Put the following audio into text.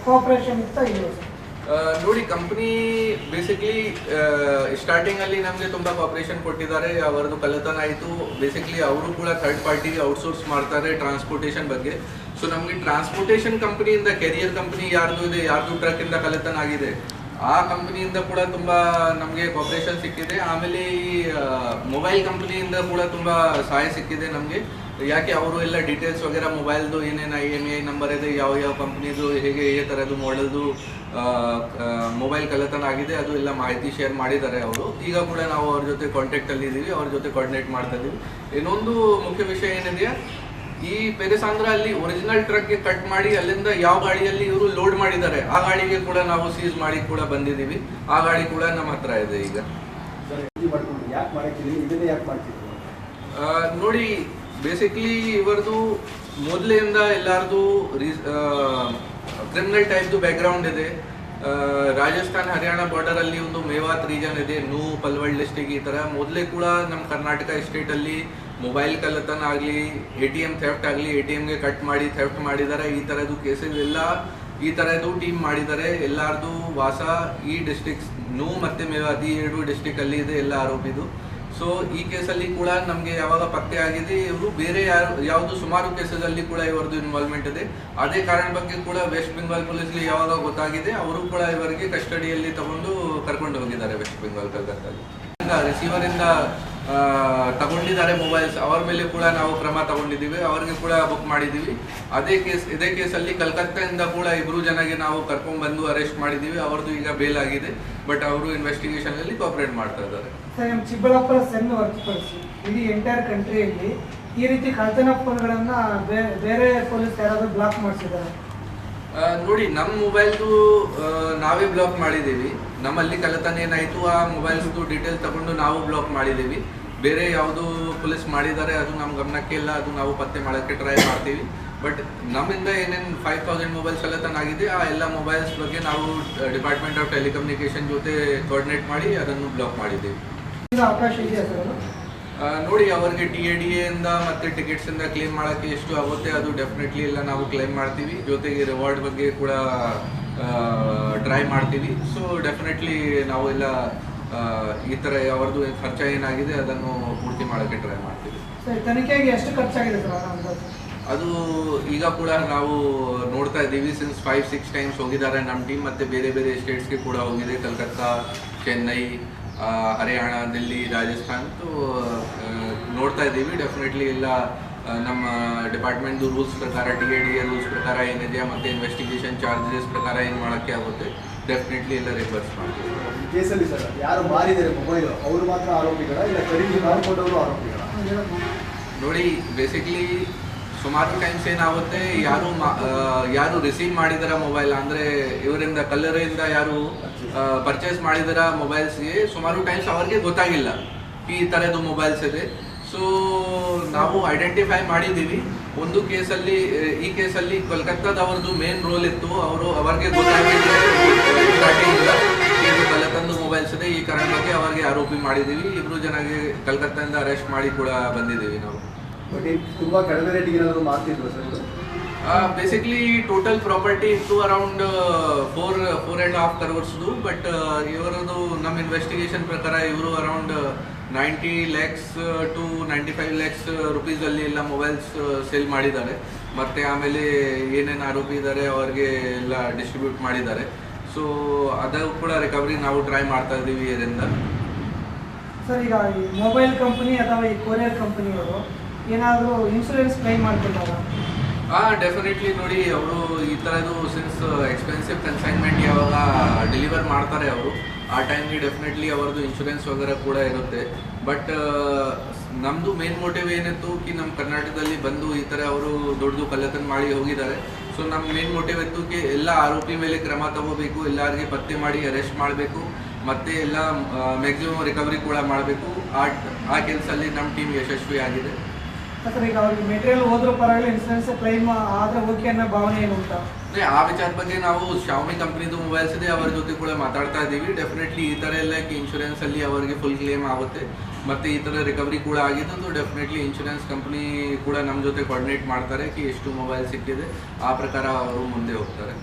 Cooperation ಇತ್ತಾ ಇಲ್ವಾ sir? ನೋಡಿ, ಕಂಪ್ನಿ ಬೇಸಿಕ್ಲಿ ಸ್ಟಾರ್ಟಿಂಗ್ ಅಲ್ಲಿ ನಮಗೆ ತುಂಬಾ ಕೋಆಪರೇಷನ್ ಕೊಟ್ಟಿದ್ದಾರೆ. ಅವರದ್ದು ಕಳ್ಳತನ ಆಯಿತು. ಬೇಸಿಕ್ಲಿ ಅವರು ಕೂಡ ಥರ್ಡ್ ಪಾರ್ಟಿಗೆ ಔಟ್ಸೋರ್ಸ್ ಮಾಡ್ತಾರೆ ಟ್ರಾನ್ಸ್ಪೋರ್ಟೇಷನ್ ಬಗ್ಗೆ. ಸೊ ನಮಗೆ ಟ್ರಾನ್ಸ್ಪೋರ್ಟೇಷನ್ ಕಂಪನಿಯಿಂದ, ಕೆರಿಯರ್ ಕಂಪನಿ ಯಾರ್ದು ಇದೆ, ಯಾರ್ದು ಟ್ರಕ್ ಇಂದ ಕಳ್ಳತನ ಆಗಿದೆ, ಆ ಕಂಪನಿಯಿಂದ ಕೂಡ ತುಂಬಾ ನಮಗೆ ಕೋಆಪರೇಷನ್ ಸಿಕ್ಕಿದೆ. ಆಮೇಲೆ ಈ ಮೊಬೈಲ್ ಕಂಪನಿಯಿಂದ ಕೂಡ ತುಂಬಾ ಸಹಾಯ ಸಿಕ್ಕಿದೆ ನಮಗೆ. ಯಾಕೆ ಅವರು ಎಲ್ಲ ಡೀಟೇಲ್ಸ್ ವಗೇರಾ ಮೊಬೈಲ್ದು ಏನೇನು IMEI ನಂಬರ್ ಇದೆ, ಯಾವ ಕಂಪ್ನಿದು, ಹೇಗೆ ಈ ಥರದ್ದು ಮಾಡಲ್ದು ಮೊಬೈಲ್ ಕಳ್ಳತನ ಆಗಿದೆ, ಅದು ಎಲ್ಲ ಮಾಹಿತಿ ಶೇರ್ ಮಾಡಿದ್ದಾರೆ ಅವರು. ಈಗ ಕೂಡ ನಾವು ಅವ್ರ ಜೊತೆ ಕಾಂಟ್ಯಾಕ್ಟಲ್ಲಿ ಇದ್ದೀವಿ, ಅವ್ರ ಜೊತೆ ಕೋಆರ್ಡಿನೇಟ್ ಮಾಡ್ತಾ ಇದ್ದೀವಿ. ಇನ್ನೊಂದು ಮುಖ್ಯ ವಿಷಯ ಏನಿದೆಯಾ, ಈ ಪೆರೆಸಾಂದ್ರ ಅಲ್ಲಿ ಒರಿಜಿನಲ್ ಟ್ರಕ್ಗೆ ಕಟ್ ಮಾಡಿ ಅಲ್ಲಿಂದ ಯಾವ ಗಾಡಿಯಲ್ಲಿ ಇವರು ಲೋಡ್ ಮಾಡಿದ್ದಾರೆ ಆ ಗಾಡಿಗೆ ಕೂಡ ನಾವು ಸೀಸ್ ಮಾಡಿ ಕೂಡ ಬಂದಿದ್ದೀವಿ. ಆ ಗಾಡಿ ಕೂಡ ನಮ್ಮ ಹತ್ರ ಇದೆ ಈಗ. ನೋಡಿ, ಬೇಸಿಕ್ಲಿ ಇವರದು ಮೊದಲಿಂದ ಎಲ್ಲಾರ್ದು ಕ್ರಿಮಿನಲ್ ಟೈಪ್ದು ಬ್ಯಾಕ್ಗ್ರೌಂಡ್ ಇದೆ. ರಾಜಸ್ಥಾನ್ ಹರಿಯಾಣ ಬಾರ್ಡರ್ ಅಲ್ಲಿ ಒಂದು ಮೇವಾತ್ ರೀಜನ್ ಇದೆ, ಪಲ್ವಲ್ ಡಿಸ್ಟಿಕ್. ಈ ತರ ಮೊದಲೇ ಕೂಡ ನಮ್ಮ ಕರ್ನಾಟಕ ಸ್ಟೇಟ್ ಅಲ್ಲಿ ಮೊಬೈಲ್ ಕಳ್ಳತನ ಆಗಲಿ, ATM ಥೆಫ್ಟ್ ಆಗಲಿ, ATMಗೆ ಕಟ್ ಮಾಡಿ ಥೆಫ್ಟ್ ಮಾಡಿದ್ದಾರೆ. ಈ ಥರದ್ದು ಕೇಸಸ್ ಎಲ್ಲ ಈ ಥರದ್ದು ಟೀಮ್ ಮಾಡಿದ್ದಾರೆ. ಎಲ್ಲಾರ್ದು ವಾಸ ಈ ಡಿಸ್ಟ್ರಿಕ್ಸ್ ಮತ್ತು ಮೇವಾತ್, ಈ 2 ಡಿಸ್ಟ್ರಿಕ್ ಅಲ್ಲಿ ಇದೆ ಎಲ್ಲ ಆರೋಪಿದು. ಸೊ ಈ ಕೇಸಲ್ಲಿ ಕೂಡ ನಮಗೆ ಯಾವಾಗ ಪತ್ತೆ ಆಗಿದೆ, ಇವರು ಬೇರೆ ಯಾವುದು ಸುಮಾರು ಕೇಸಲ್ಲಿ ಕೂಡ ಇವರದ್ದು ಇನ್ವಾಲ್ವ್ಮೆಂಟ್ ಇದೆ. ಅದೇ ಕಾರಣ ಬಗ್ಗೆ ಕೂಡ ವೆಸ್ಟ್ ಬೆಂಗಾಲ್ ಪೊಲೀಸ್ಗೆ ಯಾವಾಗ ಗೊತ್ತಾಗಿದೆ, ಅವರು ಕೂಡ ಇವರಿಗೆ ಕಸ್ಟಡಿಯಲ್ಲಿ ತಗೊಂಡು ಕರ್ಕೊಂಡು ಹೋಗಿದ್ದಾರೆ ವೆಸ್ಟ್ ಬೆಂಗಾಲ್ ಕಲ್ಕತ್ತಾಗಿ. ರಿಸೀವರ್ ಇಂದ ತಗೊಂಡಿದ್ದಾರೆ ಮೊಬೈಲ್ಸ್, ಅವರ ಮೇಲೆ ಕೂಡ ನಾವು ಕ್ರಮ ತಗೊಂಡಿದ್ದೀವಿ, ಅವರಿಗೆ ಕೂಡ ಬುಕ್ ಮಾಡಿದ್ದೀವಿ. ಇದೇ ಕೇಸಲ್ಲಿ ಕಲ್ಕತ್ತಾದಿಂದ ಕೂಡ 2 ಜನಗೆ ನಾವು ಕರ್ಕೊಂಡು ಬಂದು ಅರೆಸ್ಟ್ ಮಾಡಿದ್ದೀವಿ. ಅವ್ರದ್ದು ಈಗ ಬೇಲ್ ಆಗಿದೆ, ಬಟ್ ಅವರು ಇನ್ವೆಸ್ಟಿಗೇಷನ್ ಅಲ್ಲಿ ಕೋಆಪರೇಟ್ ಮಾಡ್ತಾ ಇದ್ದಾರೆ. ಸರ್, ನಮ್ಮ ಚಿಕ್ಕಬಳ್ಳಾಪುರ ಸೆನ್ ಹೊರತುಪಡಿಸಿ ಇಡೀ ಎಂಟೈರ್ ಕಂಟ್ರಿಯಲ್ಲಿ ಈ ರೀತಿ ಕಳ್ಳತನ ಫೋನ್ಗಳನ್ನ ಬೇರೆ ಪೊಲೀಸ್ ಯಾರಾದರೂ ಬ್ಲಾಕ್ ಮಾಡಿಸಿದ್ದಾರೆ? ನೋಡಿ, ನಮ್ಮ ಮೊಬೈಲ್ದು ನಾವೇ ಬ್ಲಾಕ್ ಮಾಡಿದ್ದೀವಿ. ನಮ್ಮಲ್ಲಿ ಕಳ್ಳತನ ಏನಾಯಿತು ಆ ಮೊಬೈಲ್ಸ್ದು ಡೀಟೇಲ್ಸ್ ತಗೊಂಡು ನಾವು ಬ್ಲಾಕ್ ಮಾಡಿದ್ದೀವಿ. ಬೇರೆ ಯಾವುದು ಪೊಲೀಸ್ ಮಾಡಿದ್ದಾರೆ ಅದು ನಮ್ಮ ಗಮನಕ್ಕೆ ಇಲ್ಲ, ಅದು ನಾವು ಪತ್ತೆ ಮಾಡೋಕ್ಕೆ ಟ್ರೈ ಮಾಡ್ತೀವಿ. ಬಟ್ ನಮ್ಮಿಂದ ಏನೇನು 5000 ಮೊಬೈಲ್ಸ್ ಕಳ್ಳತನ ಆಗಿದೆ, ಆ ಎಲ್ಲ ಮೊಬೈಲ್ಸ್ ಬಗ್ಗೆ ನಾವು ಡಿಪಾರ್ಟ್ಮೆಂಟ್ ಆಫ್ ಟೆಲಿಕಮ್ಯುನಿಕೇಶನ್ ಜೊತೆ ಕೋಆರ್ಡಿನೇಟ್ ಮಾಡಿ ಅದನ್ನು ಬ್ಲಾಕ್ ಮಾಡಿದ್ದೀವಿ. ಅವಕಾಶ ಇದೆಯಾ ಸರ್? ನೋಡಿ, ಅವರಿಗೆ TADA ಇಂದ ಮತ್ತು ಟಿಕೆಟ್ಸ್ ಇಂದ ಕ್ಲೇಮ್ ಮಾಡೋಕ್ಕೆ ಎಷ್ಟು ಆಗುತ್ತೆ ಅದು ಡೆಫಿನೆಟ್ಲಿ ಎಲ್ಲ ನಾವು ಕ್ಲೇಮ್ ಮಾಡ್ತೀವಿ. ಜೊತೆಗೆ ರಿವಾರ್ಡ್ ಬಗ್ಗೆ ಕೂಡ ಟ್ರೈ ಮಾಡ್ತೀವಿ. ಸೊ ಡೆಫಿನೆಟ್ಲಿ ನಾವು ಎಲ್ಲ ಈ ಥರ ಅವ್ರದ್ದು ಖರ್ಚು ಏನಾಗಿದೆ ಅದನ್ನು ಪೂರ್ತಿ ಮಾಡೋಕ್ಕೆ ಟ್ರೈ ಮಾಡ್ತೀವಿ. ತನಿಖೆಗೆ ಎಷ್ಟು ಖರ್ಚಾಗಿದೆ ಸರ್? ಅದು ಈಗ ಕೂಡ ನಾವು ನೋಡ್ತಾ ಇದ್ದೀವಿ. ಸಿನ್ಸ್ 5-6 ಟೈಮ್ಸ್ ಹೋಗಿದ್ದಾರೆ ನಮ್ಮ ಟೀಮ್, ಮತ್ತು ಬೇರೆ ಬೇರೆ ಸ್ಟೇಟ್ಸ್ಗೆ ಕೂಡ ಹೋಗಿದೆ. ಕಲ್ಕತ್ತಾ, ಚೆನ್ನೈ, ಹರಿಯಾಣ, ದಿಲ್ಲಿ, ರಾಜಸ್ಥಾನ್. ನೋಡ್ತಾ ಇದ್ದೀವಿ. ಡೆಫಿನೆಟ್ಲಿ ಎಲ್ಲ ನಮ್ಮ ಡಿಪಾರ್ಟ್ಮೆಂಟ್ದು ರೂಲ್ಸ್ ಪ್ರಕಾರ, TADA ರೂಲ್ಸ್ ಪ್ರಕಾರ ಏನಿದೆಯಾ ಮತ್ತು ಇನ್ವೆಸ್ಟಿಗೇಷನ್ ಚಾರ್ಜಸ್ ಪ್ರಕಾರ ಏನು ಮಾಡೋಕ್ಕೆ ಆಗುತ್ತೆ ಡೆಫಿನೆಟ್ಲಿ ಎಲ್ಲ ರಿವರ್ಸ್ ಮಾಡ್ತೀವಿ. ಕೇಸಲ್ಲಿ ಸರ್ ಯಾರು ಮಾರಿದ್ದಾರೆ ಮೊಬೈಲ್ ಅವರು ಮಾತ್ರ ಆರೋಪಿಗಳ, ಇಲ್ಲ ಖರೀದಿ ಮಾಡಿಕೊಂಡವರು ಆರೋಪಿಗಳ? ನೋಡಿ, ಬೇಸಿಕ್ಲಿ ಸುಮಾರು ಟೈಮ್ಸ್ ಏನಾಗುತ್ತೆ, ಯಾರು ರಿಸೀವ್ ಮಾಡಿದಾರ ಮೊಬೈಲ್, ಅಂದರೆ ಇವರಿಂದ ಕಲ್ಲರಿಂದ ಯಾರು ಪರ್ಚೇಸ್ ಮಾಡಿದಾರ ಮೊಬೈಲ್ಸ್ಗೆ ಸುಮಾರು ಟೈಮ್ಸ್ ಅವ್ರಿಗೆ ಗೊತ್ತಾಗಿಲ್ಲ ಈ ಥರದ್ದು ಮೊಬೈಲ್ಸ್ ಇದೆ. ಸೊ ನಾವು ಐಡೆಂಟಿಫೈ ಮಾಡಿದ್ದೀವಿ. ಒಂದು ಕೇಸಲ್ಲಿ, ಈ ಕೇಸಲ್ಲಿ ಕೋಲ್ಕತ್ತಾದವ್ರದ್ದು ಮೇನ್ ರೋಲ್ ಇತ್ತು. ಅವ್ರಿಗೆ ಗೊತ್ತಾಗಿದೆ ಸ್ಟಾರ್ಟಿಂಗ್ ಇದು ಕಳ್ಳತಂದು ಮೊಬೈಲ್ಸ್ ಇದೆ, ಈ ಕಾರಣಕ್ಕೆ ಅವರಿಗೆ ಆರೋಪಿ ಮಾಡಿದ್ದೀವಿ. 2 ಜನಗೆ ಕಲ್ಕತ್ತಾದಿಂದ ಅರೆಸ್ಟ್ ಮಾಡಿ ಕೂಡ ಬಂದಿದ್ದೀವಿ ನಾವು. ತುಂಬಾ ಕಡಿಮೆ ರೇಟಿಗೆ ಏನಾದರೂ ಮಾರ್ತಿದ್ರು ಸರ್? ಬೇಸಿಕ್ಲಿ ಟೋಟಲ್ ಪ್ರಾಪರ್ಟಿ ಇತ್ತು ಅರೌಂಡ್ 4.5 crores. ಬಟ್ ಇವರದು ನಮ್ಮ ಇನ್ವೆಸ್ಟಿಗೇಷನ್ ಪ್ರಕಾರ ಇವರು around 90 lakhs to 95 lakhs rupees ಅಲ್ಲಿ ಎಲ್ಲ ಮೊಬೈಲ್ಸ್ ಸೇಲ್ ಮಾಡಿದ್ದಾರೆ. ಮತ್ತು ಆಮೇಲೆ ಏನೇನು ಆರೋಪಿ ಇದ್ದಾರೆ ಅವ್ರಿಗೆ ಎಲ್ಲ ಡಿಸ್ಟ್ರಿಬ್ಯೂಟ್ ಮಾಡಿದ್ದಾರೆ. ಸೊ ಅದು ಕೂಡ ರಿಕವರಿ ನಾವು ಟ್ರೈ ಮಾಡ್ತಾ ಇದ್ದೀವಿ ಇದರಿಂದ. ಸರ್, ಈಗ ಈ ಮೊಬೈಲ್ ಕಂಪನಿ ಅಥವಾ ಈ ಕೊರಿಯರ್ ಕಂಪನಿಯವರು ಏನಾದರೂ ಇನ್ಶೂರೆನ್ಸ್ ಕ್ಲೈಮ್ ಮಾಡ್ತಿದ್ದಾರಾ? ಡೆಫಿನೆಟ್ಲಿ. ನೋಡಿ, ಅವರು ಈ ಥರದ್ದು ಸಿನ್ಸ್ ಎಕ್ಸ್ಪೆನ್ಸಿವ್ ಕನ್ಸೈನ್ಮೆಂಟ್ ಯಾವಾಗ ಡೆಲಿವರ್ ಮಾಡ್ತಾರೆ ಅವರು, ಆ ಟೈಮ್ಗೆ ಡೆಫಿನೆಟ್ಲಿ ಅವ್ರದ್ದು ಇನ್ಶೂರೆನ್ಸ್ ವಗೇರೆ ಕೂಡ ಇರುತ್ತೆ. ಬಟ್ ನಮ್ಮದು ಮೇನ್ ಮೋಟಿವ್ ಏನಿತ್ತು ಕಿ ನಮ್ಮ ಕರ್ನಾಟಕದಲ್ಲಿ ಬಂದು ಈ ಥರ ಅವರು ದೊಡ್ಡದು ಕಳ್ಳತನ ಮಾಡಿ ಹೋಗಿದ್ದಾರೆ. ಸೊ ನಮ್ಮ ಮೇನ್ ಮೋಟಿವ್ ಇತ್ತು ಕಿ ಎಲ್ಲ ಆರೋಪಿ ಮೇಲೆ ಕ್ರಮ ತಗೋಬೇಕು, ಎಲ್ಲರಿಗೆ ಪತ್ತೆ ಮಾಡಿ ಅರೆಸ್ಟ್ ಮಾಡಬೇಕು, ಮತ್ತು ಎಲ್ಲ ಮ್ಯಾಕ್ಸಿಮಮ್ ರಿಕವರಿ ಕೂಡ ಮಾಡಬೇಕು. ಆ ಕೆಲಸದಲ್ಲಿ ನಮ್ಮ ಟೀಮ್ ಯಶಸ್ವಿ ಆಗಿದೆ. ಸರ್, ಈಗ ಅವ್ರಿಗೆ ಮೆಟೀರಿಯಲ್ ಹೋದ್ರೂ ಪರವಾಗಿಲ್ಲ, ಇನ್ಸೂರೆನ್ಸ್ ಕ್ಲೈಮ್ ಆದರೆ ಓಕೆ ಅನ್ನೋ ಭಾವನೆ ಏನು ಅಂತ? ಆ ವಿಚಾರ ಬಗ್ಗೆ ನಾವು ಶಾವಮಿ ಕಂಪ್ನಿದು ಮೊಬೈಲ್ಸ್ ಇದೆ, ಅವರ ಜೊತೆ ಕೂಡ ಮಾತಾಡ್ತಾ ಇದ್ದೀವಿ. ಡೆಫಿನೆಟ್ಲಿ ಈ ಥರ ಎಲ್ಲ ಇನ್ಶೂರೆನ್ಸ್ ಅಲ್ಲಿ ಅವರಿಗೆ ಫುಲ್ ಕ್ಲೇಮ್ ಆಗುತ್ತೆ, ಮತ್ತು ಈ ಥರ ರಿಕವರಿ ಕೂಡ ಆಗಿದ್ದು. ಡೆಫಿನೆಟ್ಲಿ ಇನ್ಶೂರೆನ್ಸ್ ಕಂಪ್ನಿ ಕೂಡ ನಮ್ಮ ಜೊತೆ ಕೋಆರ್ಡಿನೇಟ್ ಮಾಡ್ತಾರೆ ಕಿ ಎಷ್ಟು ಮೊಬೈಲ್ ಸಿಕ್ಕಿದೆ, ಆ ಪ್ರಕಾರ ಅವರು ಮುಂದೆ ಹೋಗ್ತಾರೆ.